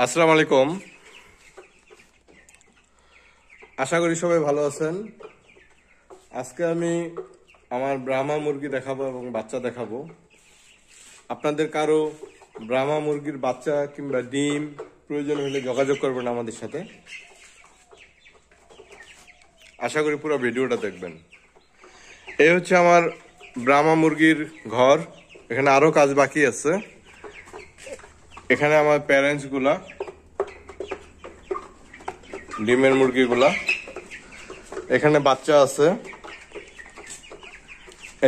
আসসালামু আলাইকুম। আশা করি সবাই ভালো আছেন। আজকে আমি আমার ব্রাহ্মা মুরগি দেখাবো এবং বাচ্চা দেখাবো। আপনাদের কারো ব্রাহ্মা মুরগির বাচ্চা কিংবা ডিম প্রয়োজন হলে যোগাযোগ করবেন আমাদের সাথে। আশা করি পুরো ভিডিওটা দেখবেন। এই হচ্ছে আমার ব্রাহ্মা মুরগির ঘর। এখানে আরো কাজ বাকি আছে। এখানে আমার প্যারেন্টস গুলা, ডিমের মুরগিগুলা, এখানে বাচ্চা আছে।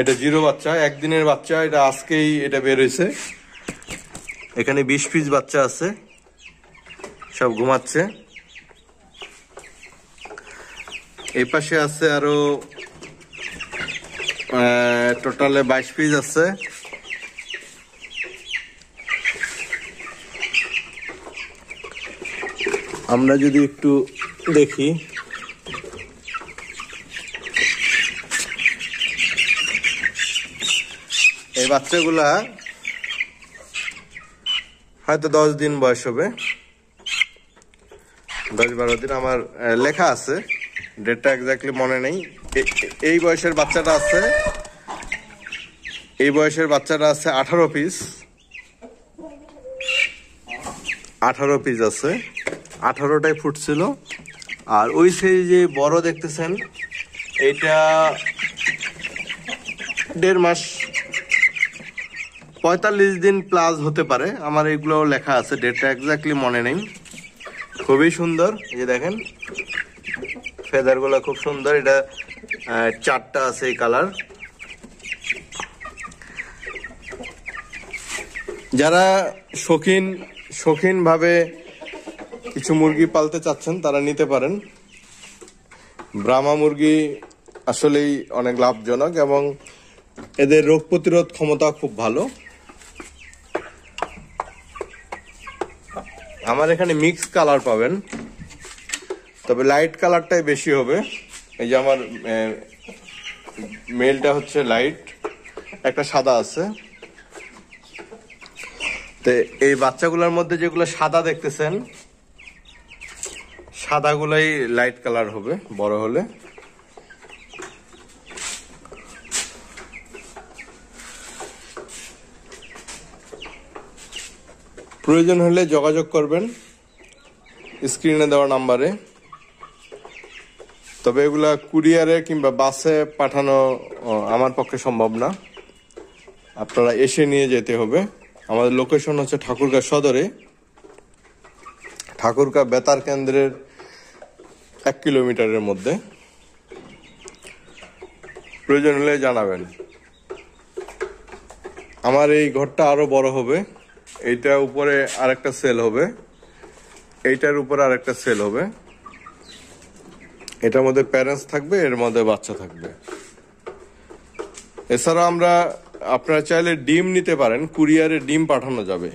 এটা জিরো বাচ্চা, একদিনের বাচ্চা। এটা আজকেই এটা বের হয়েছে। এখানে 20 পিস বাচ্চা আছে, সব ঘুমাচ্ছে। এই পাশে আছে আরো টোটালে 22 পিস আছে। আমরা যদি একটু দেখি, এই বাচ্চাগুলা হয়তো 10 দিন বয়স হবে, 10-12 দিন। আমার লেখা আছে, ডেটটা এক্স্যাক্টলি মনে নেই। এই বয়সের বাচ্চাটা আছে, এই বয়সের বাচ্চাটা আছে 18 পিস। 18 পিস আছে, 18টাই ফুটছিল। আর ওই সেই যে বড় দেখতেছেন, এইটা 1.5 মাস, 45 দিন প্লাস হতে পারে। আমার এগুলো লেখা আছে, ডেটটা এক্স্যাক্টলি মনে নেই। খুবই সুন্দর, এই যে দেখেন ফেদার গুলো খুব সুন্দর। এটা 4টা আছে এই কালার। যারা শৌখিন ভাবে কিছু মুরগি পালতে চাচ্ছেন তারা নিতে পারেন। ব্রাহ্মা মুরগি আসলেই অনেক লাভজনক এবং এদের রোগ প্রতিরোধ ক্ষমতা খুব ভালো। আমার এখানে মিক্স কালার পাবেন, তবে লাইট কালারটাই বেশি হবে। এই যে আমার মেলটা হচ্ছে লাইট, একটা সাদা আছে। তো এই বাচ্চাগুলোর মধ্যে যেগুলো সাদা দেখতেছেন, সাদাগুলাই লাইট কালার হবে বড় হলে। প্রয়োজন হলে যোগাযোগ করবেন স্ক্রিনে দেওয়া নাম্বারে। তবে এগুলা কুরিয়ারে কিংবা বাসে পাঠানো আমার পক্ষে সম্ভব না, আপনারা এসে নিয়ে যেতে হবে। আমাদের লোকেশন হচ্ছে ঠাকুরগাঁ সদরে, ঠাকুরগাঁ বেতার কেন্দ্রের 1 কিলোমিটারের মধ্যে। প্রয়োজন হলে জানাবেন। আমার এই ঘরটা আরো বড় হবে। এইটা উপরে আরেকটা সেল হবে, এইটার উপরে আরেকটা সেল হবে। এটার মধ্যে প্যারেন্টস থাকবে, এর মধ্যে বাচ্চা থাকবে। এছাড়া আপনারা চাইলে ডিম নিতে পারেন, কুরিয়ারে ডিম পাঠানো যাবে।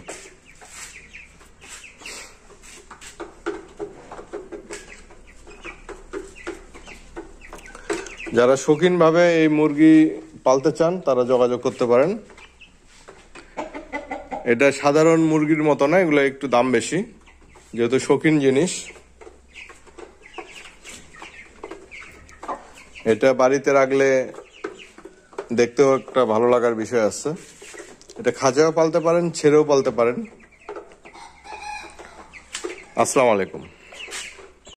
যারা শৌখিন ভাবে এই মুরগি পালতে চান তারা যোগাযোগ করতে পারেন। এটা সাধারণ মুরগির মতো না, এগুলো একটু দাম বেশি, যেহেতু শৌখিন জিনিস। এটা বাড়িতে রাখলে দেখতেও একটা ভালো লাগার বিষয় আছে। এটা খাঁচাও পালতে পারেন, ছেড়েও পালতে পারেন। আসসালামু আলাইকুম।